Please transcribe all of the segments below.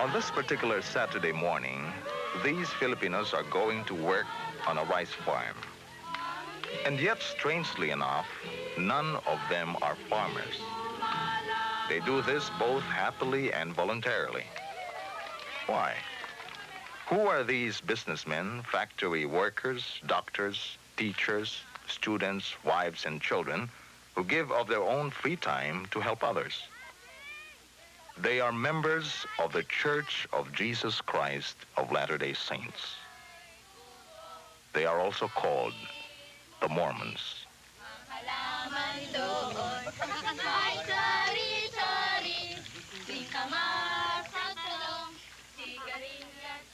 On this particular Saturday morning, these Filipinos are going to work on a rice farm. And yet, strangely enough, none of them are farmers. They do this both happily and voluntarily. Why? Who are these businessmen, factory workers, doctors, teachers, students, wives, and children who give of their own free time to help others? They are members of the Church of Jesus Christ of Latter-day Saints. They are also called the Mormons.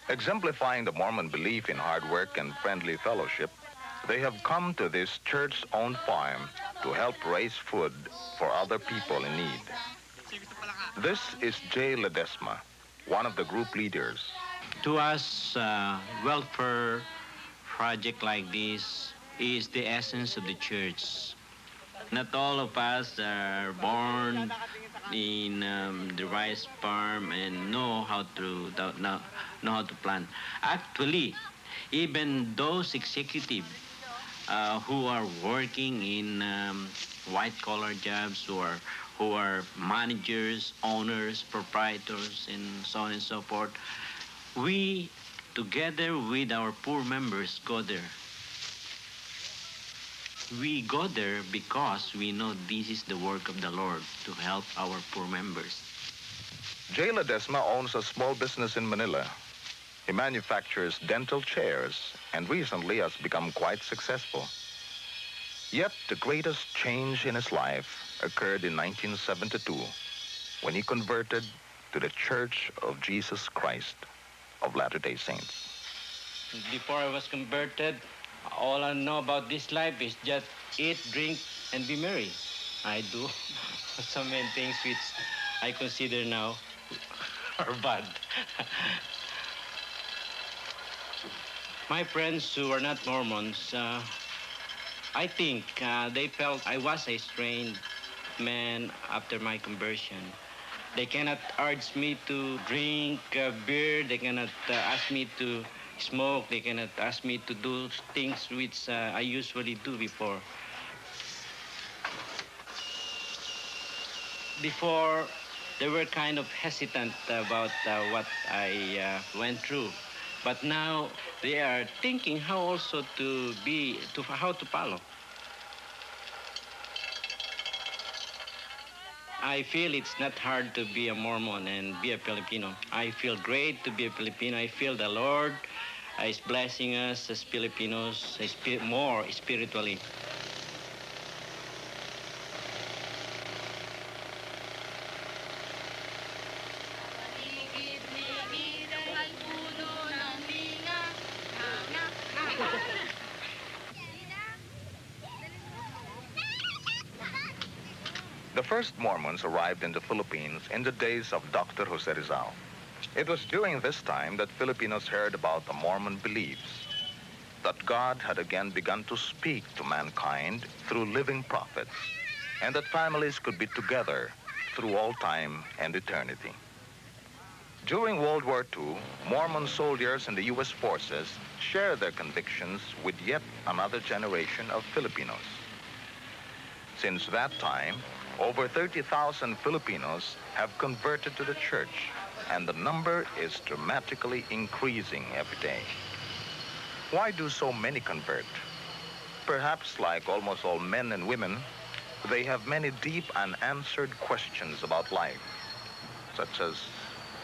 Exemplifying the Mormon belief in hard work and friendly fellowship, they have come to this church-owned farm to help raise food for other people in need. This is Jay Ledesma, one of the group leaders. To us, welfare project like this is the essence of the church. Not all of us are born in the rice farm and know how to plant. Actually, even those executives who are working in white-collar jobs, who are managers, owners, proprietors, and so on and so forth, we, together with our poor members, go there. We go there because we know this is the work of the Lord to help our poor members. Jay Ledesma owns a small business in Manila. He manufactures dental chairs and recently has become quite successful. Yet the greatest change in his life occurred in 1972 when he converted to the Church of Jesus Christ of Latter-day Saints. Before I was converted, all I know about this life is just eat, drink, and be merry. I do so many things which I consider now are bad. My friends who are not Mormons, I think they felt I was a strange man after my conversion. They cannot urge me to drink beer. They cannot ask me to smoke. They cannot ask me to do things which I usually do before. Before, they were kind of hesitant about what I went through. But now they are thinking how also how to follow. I feel it's not hard to be a Mormon and be a Filipino. I feel great to be a Filipino. I feel the Lord is blessing us as Filipinos more spiritually. The first Mormons arrived in the Philippines in the days of Dr. Jose Rizal. It was during this time that Filipinos heard about the Mormon beliefs, that God had again begun to speak to mankind through living prophets, and that families could be together through all time and eternity. During World War II, Mormon soldiers in the U.S. forces shared their convictions with yet another generation of Filipinos. Since that time, over 30,000 Filipinos have converted to the church, and the number is dramatically increasing every day. Why do so many convert? Perhaps, like almost all men and women, they have many deep unanswered questions about life, such as,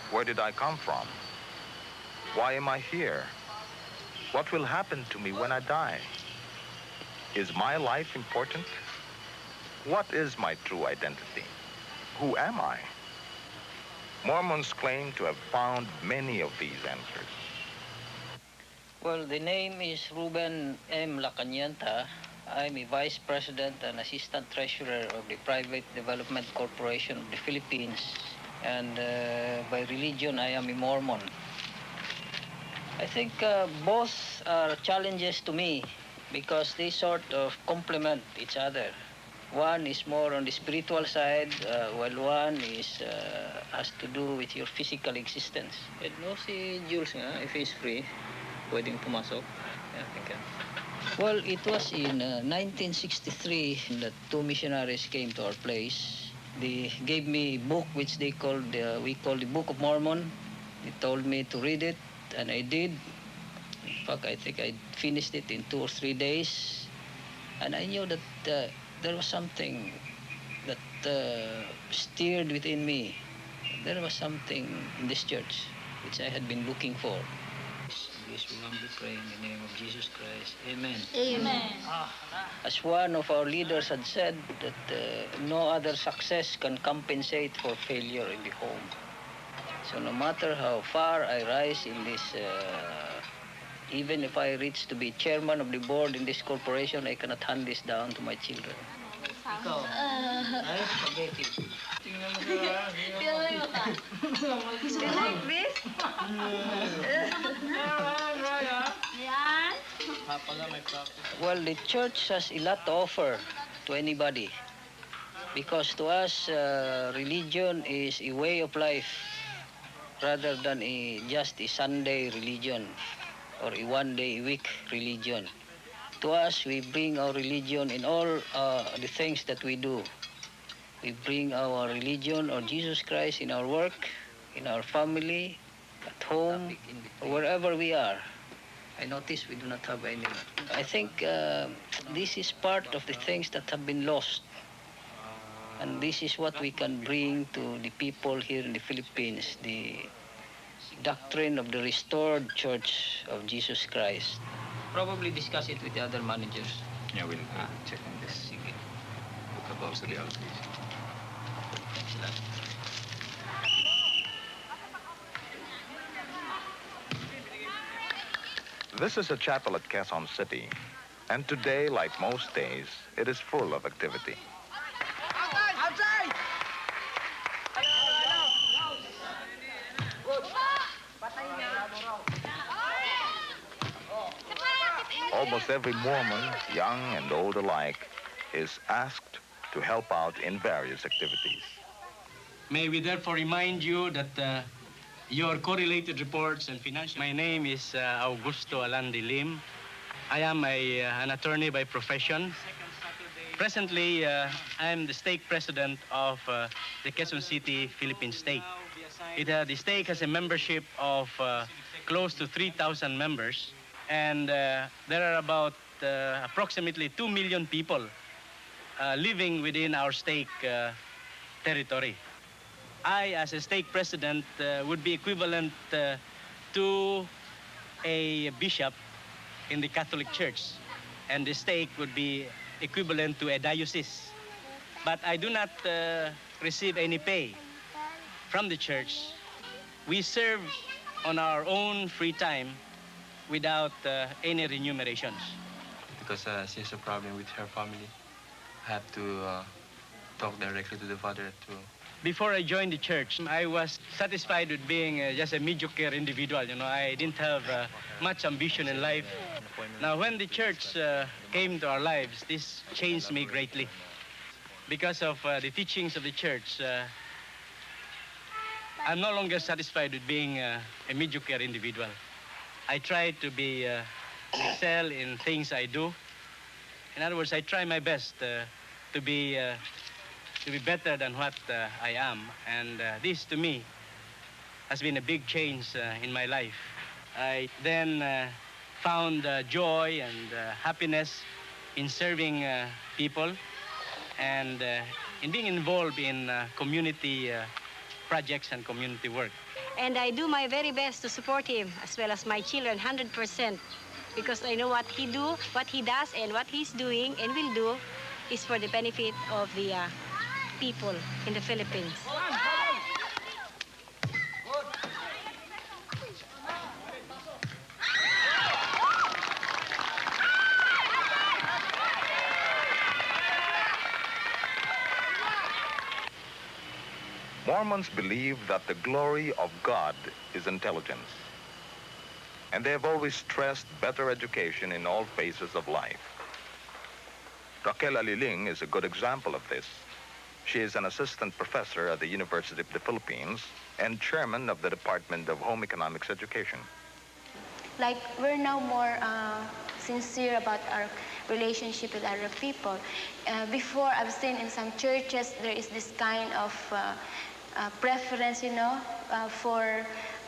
where did I come from? Why am I here? What will happen to me when I die? Is my life important? What is my true identity? Who am I? Mormons claim to have found many of these answers. Well, the name is Ruben M. Lacanianta. I'm a Vice President and Assistant Treasurer of the Private Development Corporation of the Philippines. And by religion, I am a Mormon. I think both are challenges to me because they sort of complement each other. One is more on the spiritual side, while one is has to do with your physical existence. And no, si Jules nga, if he's free, pwedeng pumasok. Yeah, thank you. Well, it was in 1963 that two missionaries came to our place. They gave me a book which they called, we call the Book of Mormon. They told me to read it, and I did. In fact, I think I finished it in 2 or 3 days. And I knew that there was something that stirred within me. There was something in this church which I had been looking for. This we humbly pray in the name of Jesus Christ. Amen. Amen. As one of our leaders had said, that no other success can compensate for failure in the home. So no matter how far I rise in this, even if I reach to be chairman of the board in this corporation, I cannot hand this down to my children. Ikaw, ay, spaghetti. Tingnan mo siya. Tingnan mo ka. You like this? Yan. Well, the church has a lot to offer to anybody. Because to us, religion is a way of life rather than just a Sunday religion or a one-day-a-week religion. To us, we bring our religion in all the things that we do. We bring our religion or Jesus Christ in our work, in our family, at home, or wherever we are. I notice we do not have any. I think this is part of the things that have been lost. And this is what we can bring to the people here in the Philippines, the doctrine of the restored Church of Jesus Christ. Probably discuss it with the other managers. Yeah, we'll check on this. Sige. About the allocation. Thanks a lot. This is a chapel at Quezon City, and today, like most days, it is full of activity. Outside! Almost every Mormon, young and old alike, is asked to help out in various activities. May we therefore remind you that your correlated reports and financial... My name is Augusto Alandi Lim. I am an attorney by profession. Presently, I am the stake president of the Quezon City, Philippine stake. The stake has a membership of close to 3,000 members, and there are about approximately 2 million people living within our stake territory. I, as a stake president, would be equivalent to a bishop in the Catholic Church, and the stake would be equivalent to a diocese. But I do not receive any pay from the church. We serve on our own free time without any remunerations. Because she has a problem with her family, I have to talk directly to the father to... Before I joined the church, I was satisfied with being just a mediocre individual. You know, I didn't have much ambition in life. Now, when the church came to our lives, this changed me greatly. Because of the teachings of the church, I'm no longer satisfied with being a mediocre individual. I try to be excel in things I do. In other words, I try my best to be better than what I am. And this, to me, has been a big change in my life. I then found joy and happiness in serving people and in being involved in community projects and community work. And I do my very best to support him, as well as my children, 100%, because I know what he does, and what he's doing and will do is for the benefit of the people in the Philippines. Mormons believe that the glory of God is intelligence, and they have always stressed better education in all phases of life. Raquel Aliling is a good example of this. She is an assistant professor at the University of the Philippines and chairman of the Department of Home Economics Education. Like, we're now more sincere about our relationship with other people. Before, I've seen in some churches, there is this kind of preference, for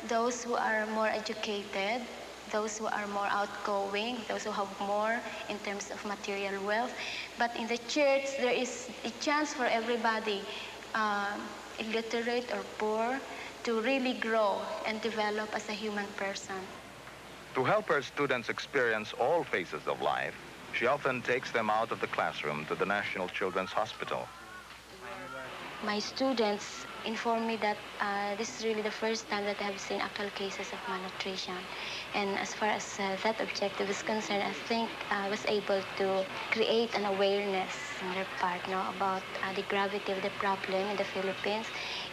those who are more educated, those who are more outgoing, those who have more in terms of material wealth. But in the church, there is a chance for everybody, illiterate or poor, to really grow and develop as a human person. To help her students experience all phases of life, she often takes them out of the classroom to the National Children's Hospital. My students inform me that this is really the first time that I have seen actual cases of malnutrition. And as far as that objective is concerned, I think I was able to create an awareness on their part about the gravity of the problem in the Philippines,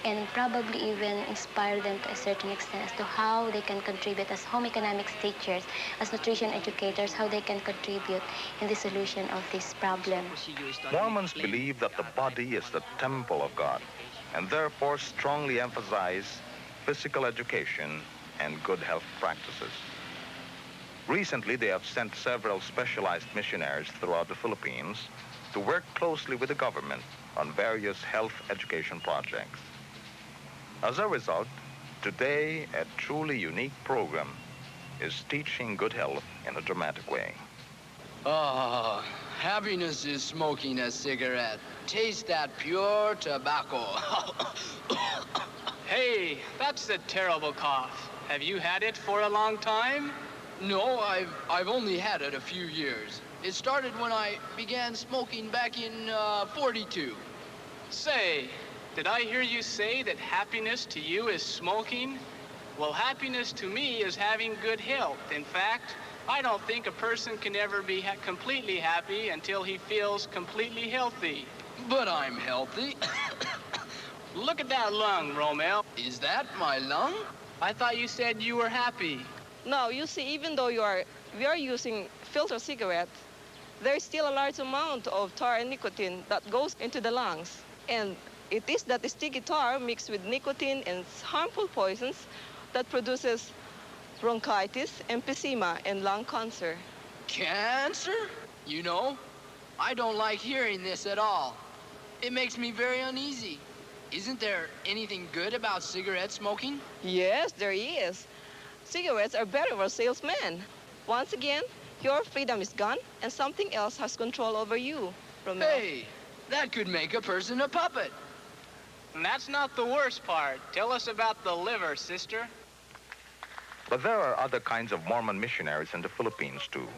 and probably even inspire them to a certain extent as to how they can contribute as home economics teachers, as nutrition educators, how they can contribute in the solution of this problem. Mormons believe that the body is the temple of God, and therefore strongly emphasize physical education and good health practices. Recently, they have sent several specialized missionaries throughout the Philippines to work closely with the government on various health education projects. As a result, today, a truly unique program is teaching good health in a dramatic way. Happiness is smoking a cigarette. Taste that pure tobacco. Hey, that's a terrible cough. Have you had it for a long time? No, I've only had it a few years. It started when I began smoking back in 42. Say, did I hear you say that happiness to you is smoking? Well, happiness to me is having good health. In fact, I don't think a person can ever be completely happy until he feels completely healthy. But I'm healthy. Look at that lung, Romel. Is that my lung? I thought you said you were happy. Now, you see, even though we are using filter cigarettes, there is still a large amount of tar and nicotine that goes into the lungs. And it is that sticky tar mixed with nicotine and harmful poisons that produces bronchitis, emphysema, and lung cancer. Cancer? You know, I don't like hearing this at all. It makes me very uneasy. Isn't there anything good about cigarette smoking? Yes, there is. Cigarettes are better for salesmen. Once again, your freedom is gone and something else has control over you, Romeo. Hey, that could make a person a puppet. And that's not the worst part. Tell us about the liver, sister. But there are other kinds of Mormon missionaries in the Philippines, too.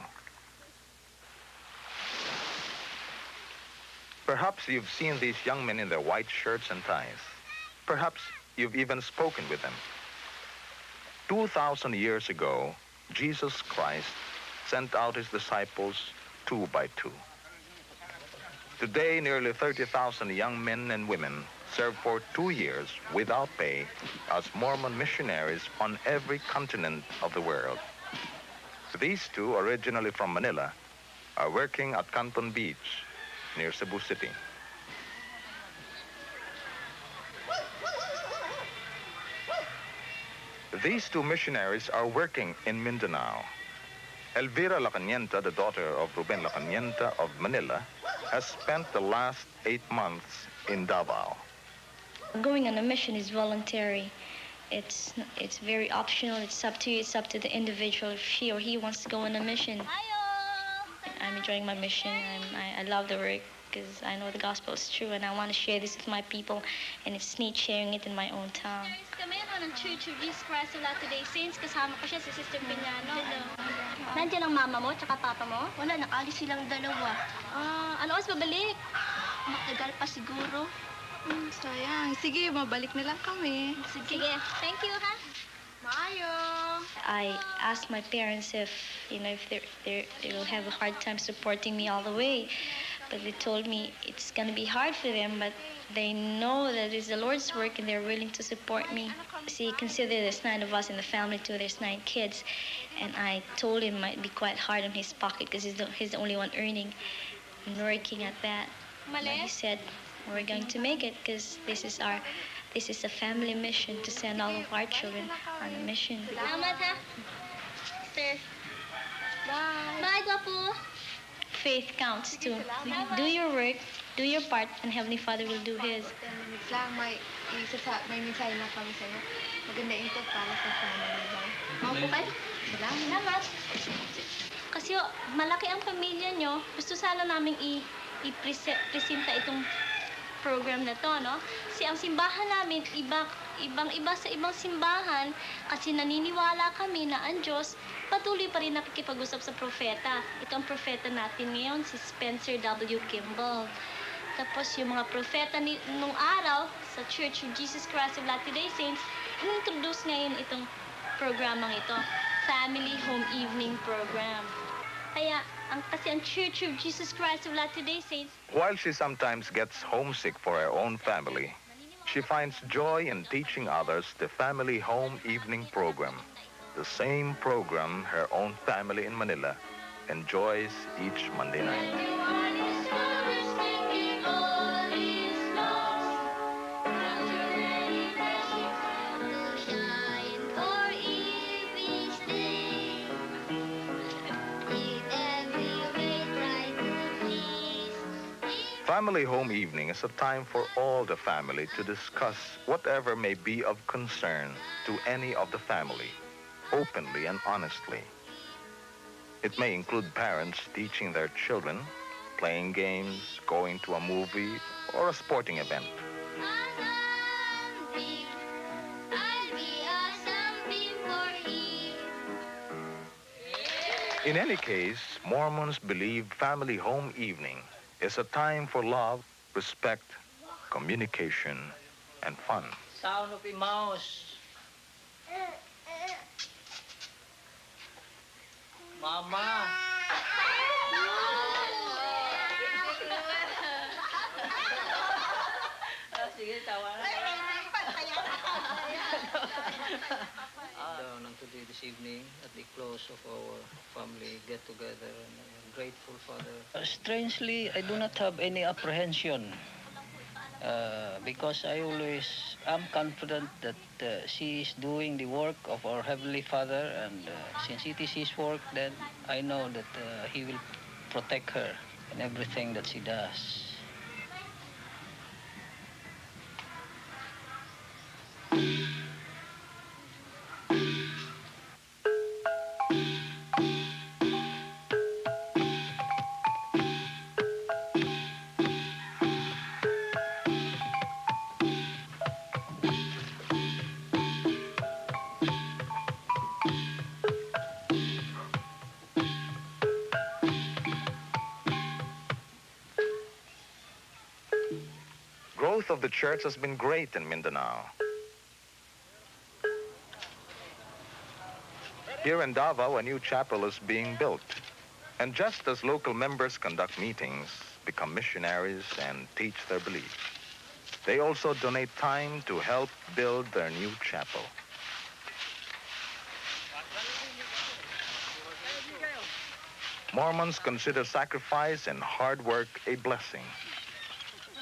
Perhaps you've seen these young men in their white shirts and ties. Perhaps you've even spoken with them. 2,000 years ago, Jesus Christ sent out his disciples 2 by 2. Today, nearly 30,000 young men and women serve for 2 years without pay as Mormon missionaries on every continent of the world. These 2, originally from Manila, are working at Canton Beach, near Cebu City. These 2 missionaries are working in Mindanao. Elvira Lacanienta, the daughter of Ruben Lacanienta of Manila, has spent the last 8 months in Davao. Going on a mission is voluntary. It's very optional. It's up to you. It's up to the individual if she or he wants to go on a mission. I'm enjoying my mission. I love the work because I know the gospel is true and I want to share this with my people, and it's neat sharing it in my own town. Kami ng Church of Jesus Christ of Latter-day Saints. Kasama ko siya si Sister Piñano. Nandiyan ang mama mo tsaka papa mo? Wala, nakalis silang dalawa. Ano oras babalik? Matagal pa siguro. Sayang. Sige, mabalik na lang kami. Sige. Thank you, ha? Mayo. I asked my parents if they will have a hard time supporting me all the way, but they told me it's gonna be hard for them, but they know that it's the Lord's work and they're willing to support me. See, consider there's 9 of us in the family too. There's 9 kids, and I told him it might be quite hard on his pocket because he's the only one earning. and working at that. But he said, we're going to make it because this is a family mission to send all of our children on a mission. Salamat ha. Sir. Bye. Bye, Gwapo. Faith counts too. Do your work, do your part, and Heavenly Father will do His. 10 minutes lang, may mensahe na kami sa'yo. Maganda ito para sa family daw. Maupo kayo. Salamat. Kasi malaki ang pamilya nyo. Gusto sana namin i-presenta itong program na to, no? Kasi ang simbahan namin, ibang-iba sa ibang simbahan kasi naniniwala kami na ang Diyos patuloy pa rin nakikipag-usap sa propeta. Ito ang propeta natin ngayon, si Spencer W. Kimball. Tapos yung mga propeta nung araw sa Church of Jesus Christ of Latter-day Saints, in-introduce ngayon itong programang ito, Family Home Evening Program. Kaya, kasi ang Church of Jesus Christ of Latter-day Saints... While she sometimes gets homesick for her own family, she finds joy in teaching others the Family Home Evening Program, the same program her own family in Manila enjoys each Monday night. Family Home Evening is a time for all the family to discuss whatever may be of concern to any of the family, openly and honestly. It may include parents teaching their children, playing games, going to a movie, or a sporting event. In any case, Mormons believe Family Home Evening is a time for love, respect, communication, and fun. Sound of a mouse. Mama. Sige, tawa na. Down until this evening at the close of our family get-together, and I'm grateful, Father. Strangely, I do not have any apprehension because I always am confident that she is doing the work of our Heavenly Father, and since it is His work, then I know that He will protect her in everything that she does. Growth of the church has been great in Mindanao. Here in Davao, a new chapel is being built. And just as local members conduct meetings, become missionaries, and teach their beliefs, they also donate time to help build their new chapel. Mormons consider sacrifice and hard work a blessing,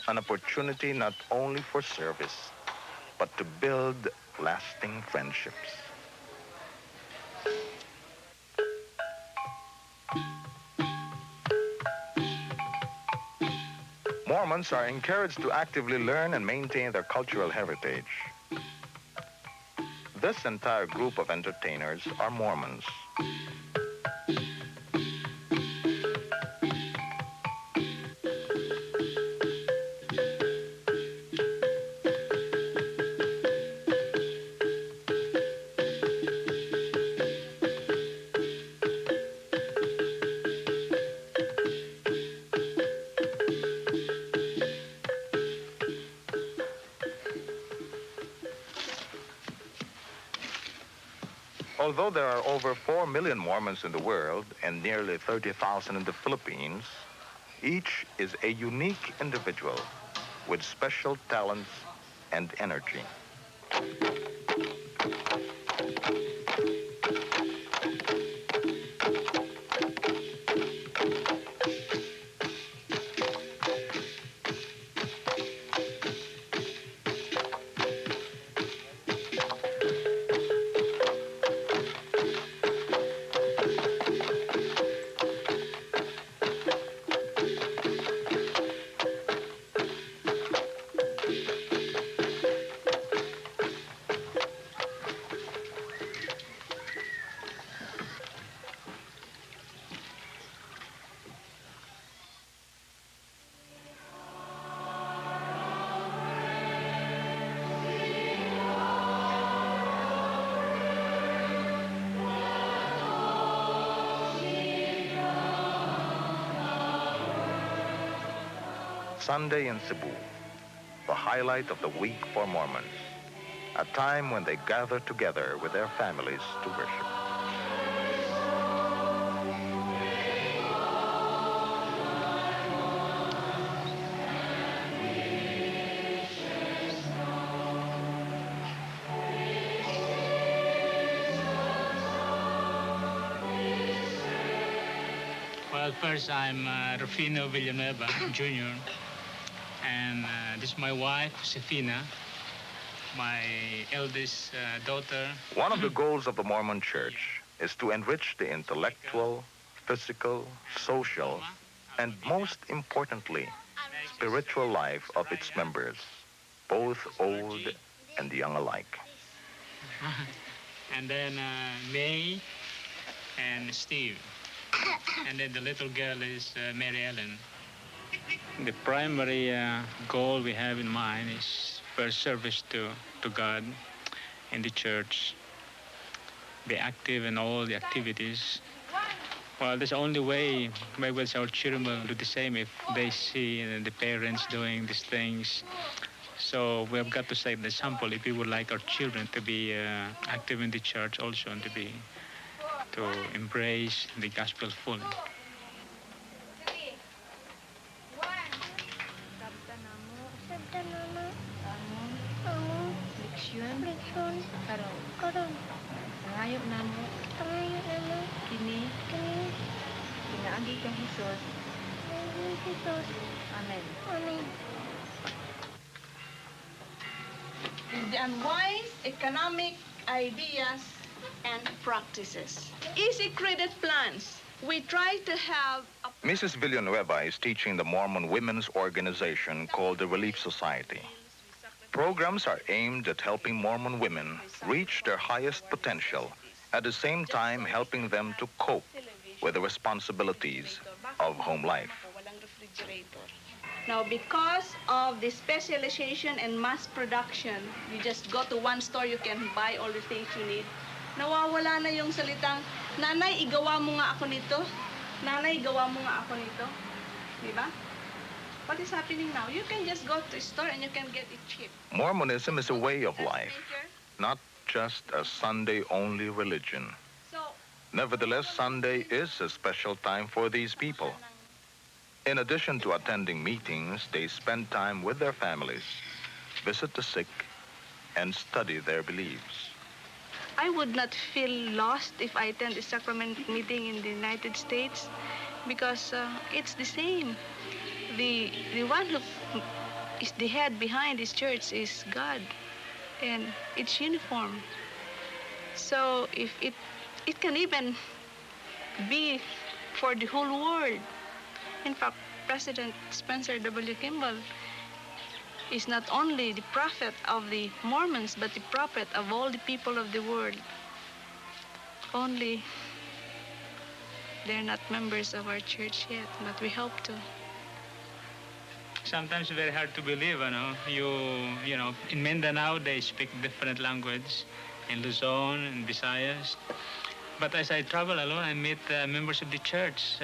an opportunity not only for service, but to build lasting friendships. Mormons are encouraged to actively learn and maintain their cultural heritage. This entire group of entertainers are Mormons. Although there are over 4 million Mormons in the world and nearly 30,000 in the Philippines, each is a unique individual with special talents and energy. Sunday in Cebu, the highlight of the week for Mormons, a time when they gather together with their families to worship. Well, first, I'm Rufino Villanueva, Jr., and this is my wife, Sefina, my eldest daughter. One of the goals of the Mormon Church is to enrich the intellectual, physical, social, and most importantly, spiritual life of its members, both old and young alike. And then May and Steve. And then the little girl is Mary Ellen. The primary goal we have in mind is first service to God in the church. Be active in all the activities. Well, that's the only way maybe our children will do the same if they see the parents doing these things. So we have got to set the example if we would like our children to be active in the church also and to embrace the gospel fully. The unwise economic ideas and practices. Easy credit plans. We try to have a... Mrs. Villanueva is teaching the Mormon women's organization called the Relief Society. Programs are aimed at helping Mormon women reach their highest potential, at the same time helping them to cope with the responsibilities of home life. Now, because of the specialization and mass production, you just go to one store, you can buy all the things you need. Nawawala na yung salitang, Nanay, igawa mo nga ako nito. Nanay, igawa mo nga ako nito. Diba? What is happening now? You can just go to a store and you can get it cheap. Mormonism is a way of life, not just a Sunday-only religion. Nevertheless, Sunday is a special time for these people. In addition to attending meetings, they spend time with their families, visit the sick, and study their beliefs. I would not feel lost if I attend a sacrament meeting in the United States because it's the same. The one who is the head behind this church is God, and it's uniform. So if it can even be for the whole world. In fact, President Spencer W. Kimball is not only the prophet of the Mormons, but the prophet of all the people of the world. Only they're not members of our church yet, but we hope to. Sometimes very hard to believe, you know, in Mindanao they speak different language, in Luzon and Visayas. But as I travel alone, I meet members of the church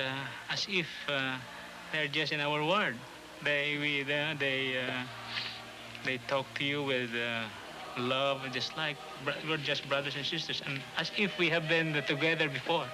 as if they're just in our world. They talk to you with love, just like we're just brothers and sisters, and as if we have been together before.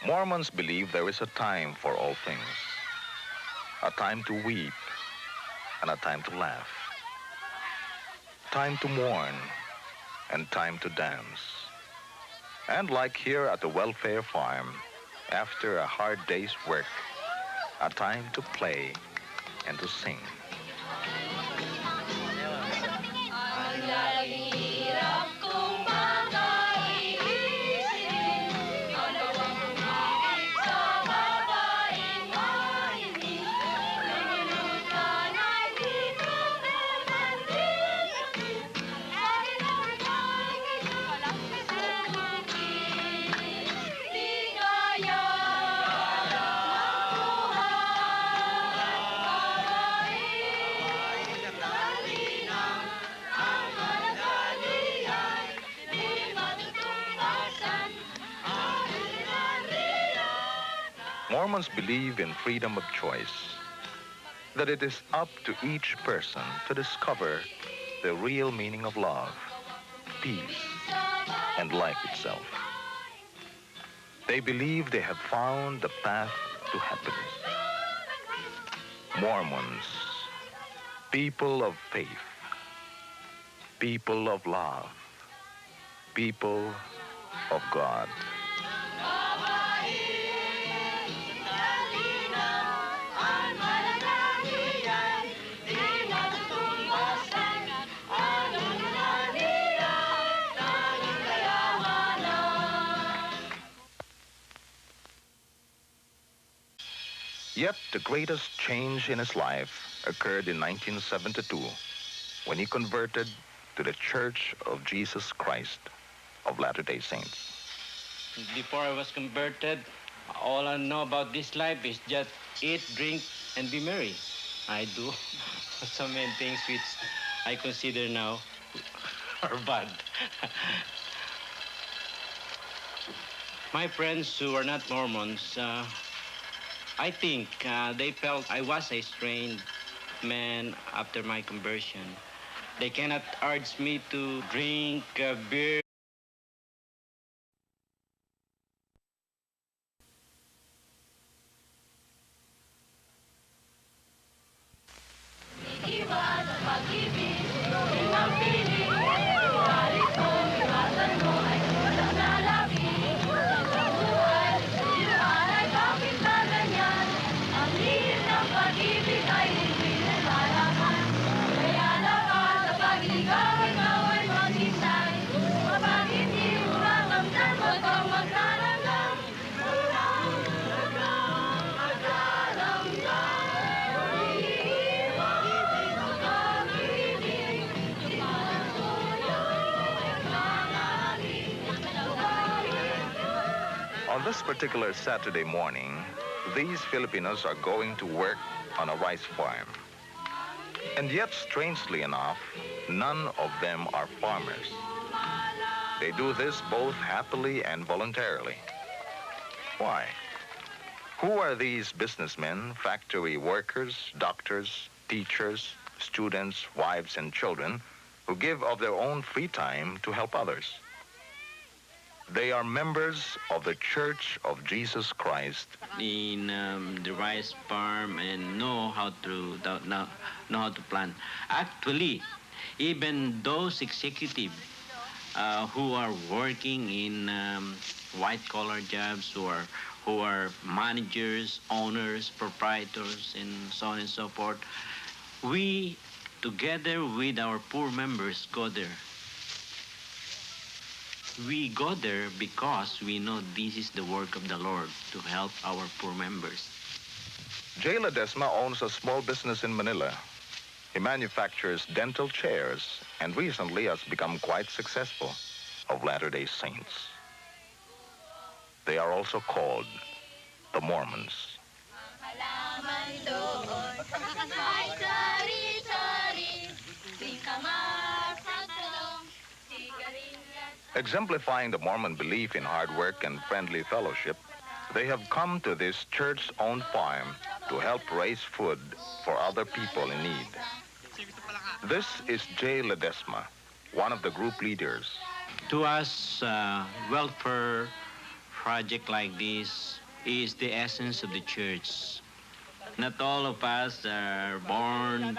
Mormons believe there is a time for all things, a time to weep and a time to laugh, time to mourn and time to dance. And like here at the welfare farm, after a hard day's work, a time to play and to sing. Mormons believe in freedom of choice, that it is up to each person to discover the real meaning of love, peace, and life itself. They believe they have found the path to happiness. Mormons, people of faith, people of love, people of God. Yet the greatest change in his life occurred in 1972 when he converted to the Church of Jesus Christ of Latter-day Saints. Before I was converted, all I know about this life is just eat, drink, and be merry. I do so many things which I consider now are bad. My friends who are not Mormons, I think they felt I was a strange man after my conversion. They cannot urge me to drink beer. On this particular Saturday morning, these Filipinos are going to work on a rice farm. And yet, strangely enough, none of them are farmers. They do this both happily and voluntarily. Why? Who are these businessmen, factory workers, doctors, teachers, students, wives, and children who give of their own free time to help others? They are members of the Church of Jesus Christ. In the rice farm and know how to plant. Actually, even those executives who are working in white-collar jobs, who are managers, owners, proprietors, and so on and so forth, we, together with our poor members, go there. We go there because we know this is the work of the Lord to help our poor members. J. Ledesma owns a small business in Manila. He manufactures dental chairs and recently has become quite successful of Latter-day Saints. They are also called the Mormons. Exemplifying the Mormon belief in hard work and friendly fellowship, they have come to this church-owned farm to help raise food for other people in need. This is J. Ledesma, one of the group leaders. To us, welfare project like this is the essence of the church. Not all of us are born